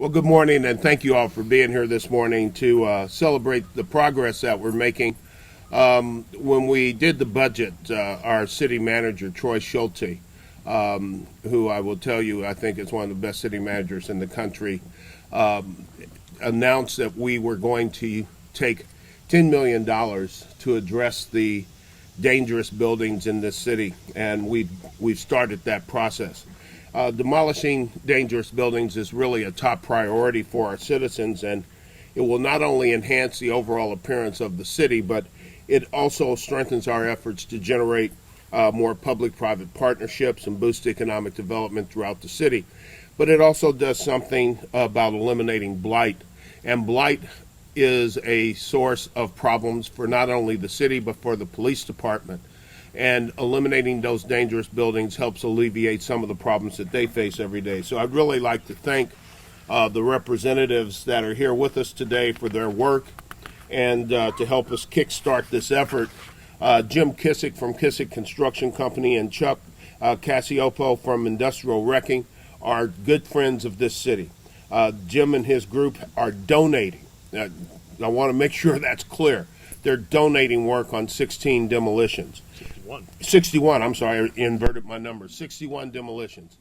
Well, good morning, and thank you all for being here this morning to celebrate the progress that we're making. When we did the budget, our city manager, Troy Schulte, who I will tell you I think is one of the best city managers in the country, announced that we were going to take $10 million to address the dangerous buildings in this city, and we've started that process. Demolishing dangerous buildings is really a top priority for our citizens, and it will not only enhance the overall appearance of the city, but it also strengthens our efforts to generate more public-private partnerships and boost economic development throughout the city. But it also does something about eliminating blight, and blight is a source of problems for not only the city but for the police department. And eliminating those dangerous buildings helps alleviate some of the problems that they face every day. So I'd really like to thank the representatives that are here with us today for their work and to help us kickstart this effort. Jim Kissick from Kissick Construction Company and Chuck Casiopo from Industrial Wrecking are good friends of this city. Jim and his group are donating. I want to make sure that's clear. They're donating work on 16 demolitions. 61, I'm sorry, I inverted my numbers. 61 demolitions.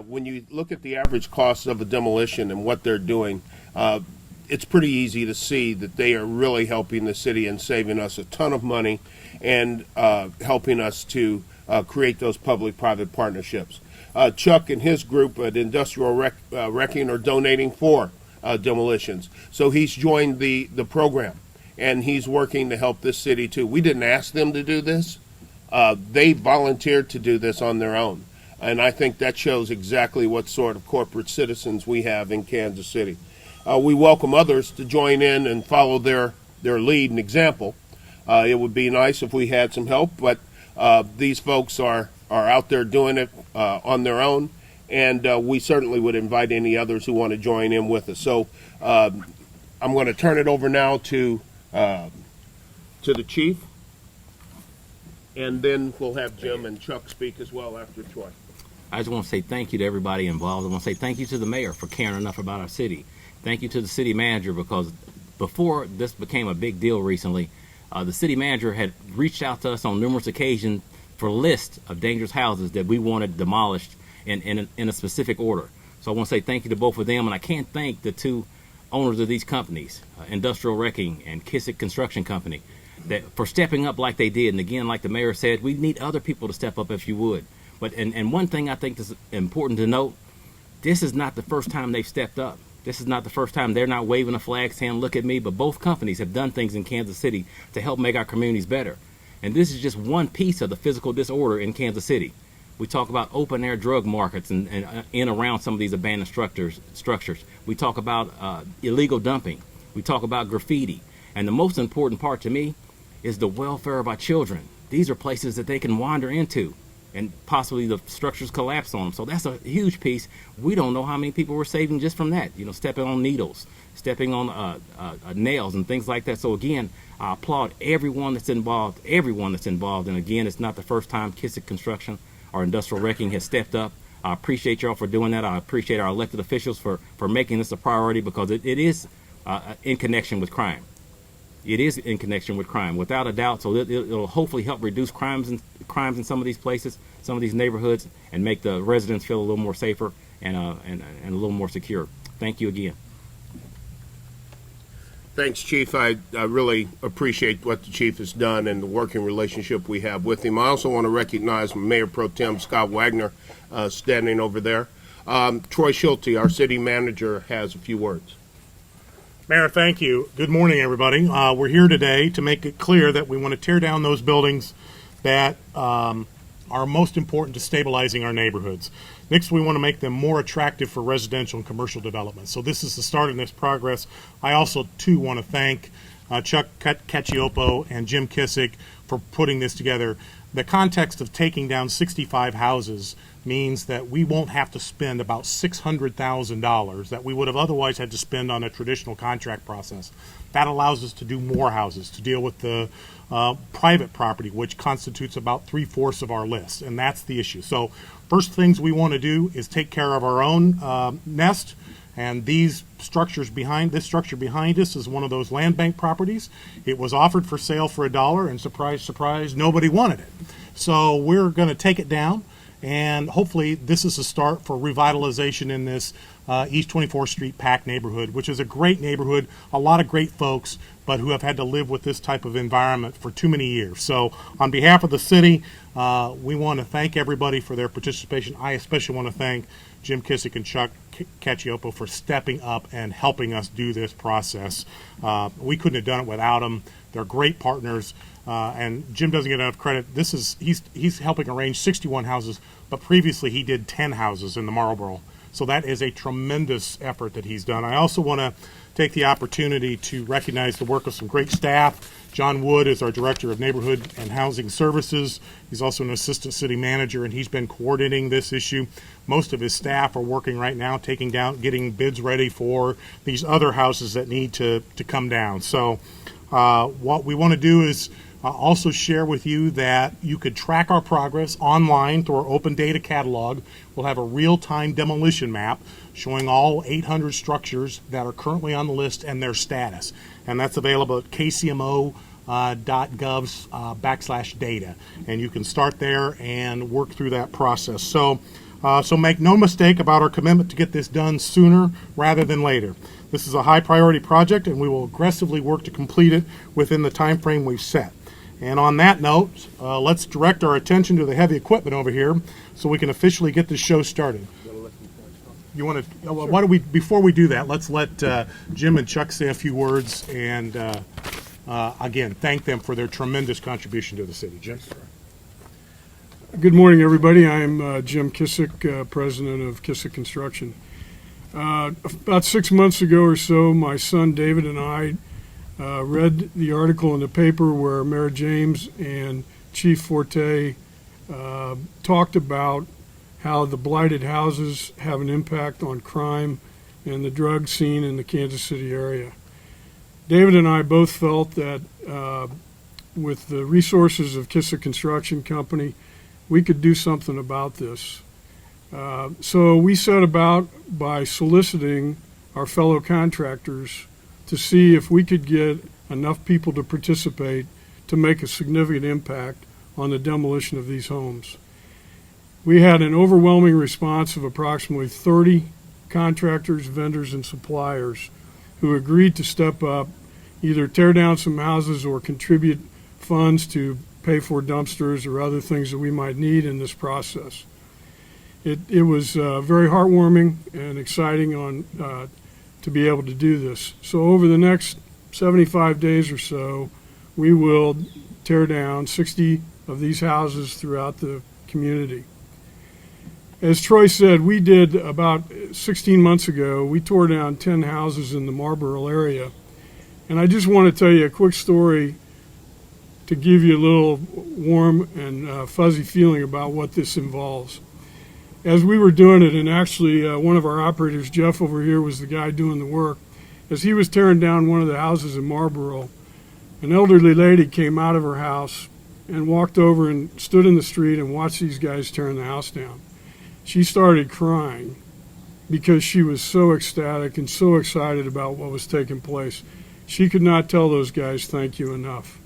When you look at the average cost of a demolition and what they're doing, it's pretty easy to see that they are really helping the city and saving us a ton of money and helping us to create those public-private partnerships. Chuck and his group at Industrial Wrecking are donating 4 demolitions. So he's joined the program, and he's working to help this city too. We didn't ask them to do this. They volunteered to do this on their own. And I think that shows exactly what sort of corporate citizens we have in Kansas City. We welcome others to join in and follow their lead and example. It would be nice if we had some help, but these folks are out there doing it on their own, and we certainly would invite any others who want to join in with us. So I'm going to turn it over now to the chief. And then we'll have Jim and Chuck speak as well after Troy. I just want to say thank you to everybody involved. I want to say thank you to the mayor for caring enough about our city. Thank you to the city manager, because before this became a big deal recently, the city manager had reached out to us on numerous occasions for a list of dangerous houses that we wanted demolished in a specific order. So I want to say thank you to both of them, and I can't thank the 2 owners of these companies, Industrial Wrecking and Kissick Construction Company, that for stepping up like they did. And again, like the mayor said, we need other people to step up if you would. But and one thing I think that's important to note, this is not the first time they've stepped up. This is not the first time they're not waving a flag saying, look at me, but both companies have done things in Kansas City to help make our communities better. And this is just one piece of the physical disorder in Kansas City. We talk about open air drug markets and in around some of these abandoned structures. We talk about illegal dumping. We talk about graffiti. And the most important part to me is the welfare of our children. These are places that they can wander into and possibly the structures collapse on them. So that's a huge piece. We don't know how many people we're saving just from that, stepping on needles, stepping on nails and things like that. So again, I applaud everyone that's involved. And again, it's not the first time Kissick Construction or Industrial Wrecking has stepped up. I appreciate y'all for doing that. I appreciate our elected officials for making this a priority, because it is in connection with crime. It is in connection with crime, without a doubt. So it'll hopefully help reduce crimes in some of these places, some of these neighborhoods, and make the residents feel a little more safer and a little more secure. Thank you again. Thanks, Chief. I really appreciate what the Chief has done and the working relationship we have with him. I also want to recognize Mayor Pro Tem Scott Wagner standing over there. Troy Schulte, our city manager, has a few words. Mayor, thank you. Good morning, everybody. We're here today to make it clear that we want to tear down those buildings that are most important to stabilizing our neighborhoods. Next, we want to make them more attractive for residential and commercial development. So this is the start of this progress. I also, too, want to thank Chuck Cacioppo and Jim Kissick for putting this together. The context of taking down 65 houses means that we won't have to spend about $600,000 that we would have otherwise had to spend on a traditional contract process. That allows us to do more houses, to deal with the private property, which constitutes about 3/4 of our list, and that's the issue. So first things we want to do is take care of our own nest And this structure behind us is one of those land bank properties. It was offered for sale for $1, and surprise, surprise, nobody wanted it. So we're going to take it down, and hopefully this is a start for revitalization in this East 24th Street Pack neighborhood, which is a great neighborhood, a lot of great folks, but who have had to live with this type of environment for too many years. So on behalf of the city, we want to thank everybody for their participation. I especially want to thank Jim Kissick and Chuck Cacioppo for stepping up and helping us do this process. We couldn't have done it without them. They're great partners, and Jim doesn't get enough credit. He's helping arrange 61 houses, but previously he did 10 houses in the Marlboro. So that is a tremendous effort that he's done. I also want to take the opportunity to recognize the work of some great staff. John Wood is our Director of Neighborhood and Housing Services. He's also an Assistant City Manager, and he's been coordinating this issue. Most of his staff are working right now, getting bids ready for these other houses that need to come down. So what we want to do is also share with you that you could track our progress online through our open data catalog. We'll have a real-time demolition map showing all 800 structures that are currently on the list and their status. And that's available at kcmo.gov's /data. And you can start there and work through that process. So make no mistake about our commitment to get this done sooner rather than later. This is a high priority project, and we will aggressively work to complete it within the time frame we've set. And on that note, let's direct our attention to the heavy equipment over here so we can officially get this show started. You want to? Sure. Why don't we? Before we do that, let's let Jim and Chuck say a few words, and again, thank them for their tremendous contribution to the city. Jim. Good morning, everybody. I'm Jim Kissick, president of Kissick Construction. About 6 months ago or so, my son David and I read the article in the paper where Mayor James and Chief Forte talked about how the blighted houses have an impact on crime and the drug scene in the Kansas City area. David and I both felt that with the resources of Kissick Construction Company, we could do something about this. So we set about by soliciting our fellow contractors to see if we could get enough people to participate to make a significant impact on the demolition of these homes. We had an overwhelming response of approximately 30 contractors, vendors, and suppliers who agreed to step up, either tear down some houses or contribute funds to pay for dumpsters or other things that we might need in this process. It was very heartwarming and exciting to be able to do this. So over the next 75 days or so, we will tear down 60 of these houses throughout the community. As Troy said, we did about 16 months ago, we tore down 10 houses in the Marlboro area. And I just want to tell you a quick story to give you a little warm and fuzzy feeling about what this involves. As we were doing it, and actually one of our operators, Jeff over here, was the guy doing the work, as he was tearing down one of the houses in Marlboro, an elderly lady came out of her house and walked over and stood in the street and watched these guys tearing the house down. She started crying because she was so ecstatic and so excited about what was taking place. She could not tell those guys thank you enough.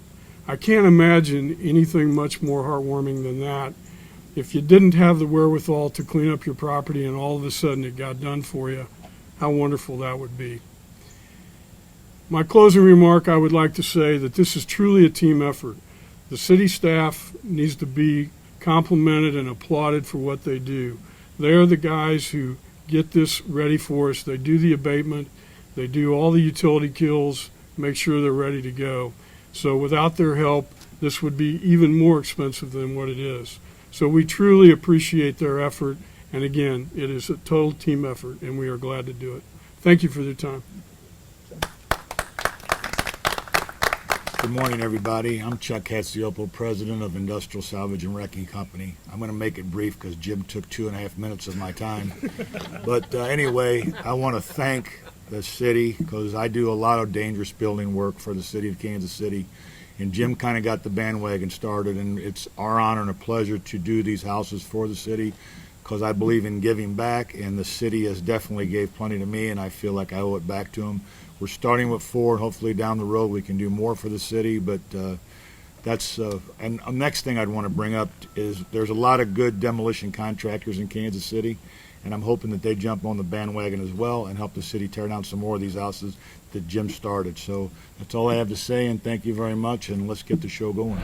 I can't imagine anything much more heartwarming than that. If you didn't have the wherewithal to clean up your property and all of a sudden it got done for you, how wonderful that would be. My closing remark, I would like to say that this is truly a team effort. The city staff needs to be complimented and applauded for what they do. They are the guys who get this ready for us. They do the abatement. They do all the utility kills, make sure they're ready to go. So without their help, this would be even more expensive than what it is. So we truly appreciate their effort. And again, it is a total team effort, and we are glad to do it. Thank you for your time. Good morning, everybody. I'm Chuck Cacioppo, president of Industrial Salvage and Wrecking Company. I'm going to make it brief because Jim took 2.5 minutes of my time. But anyway, I want to thank the city because I do a lot of dangerous building work for the city of Kansas City. And Jim kind of got the bandwagon started, and it's our honor and a pleasure to do these houses for the city. because I believe in giving back, and the city has definitely gave plenty to me, and I feel like I owe it back to them. We're starting with 4, and hopefully down the road we can do more for the city, but that's and the next thing I'd want to bring up is there's a lot of good demolition contractors in Kansas City, and I'm hoping that they jump on the bandwagon as well and help the city tear down some more of these houses that Jim started. So that's all I have to say, and thank you very much, and let's get the show going.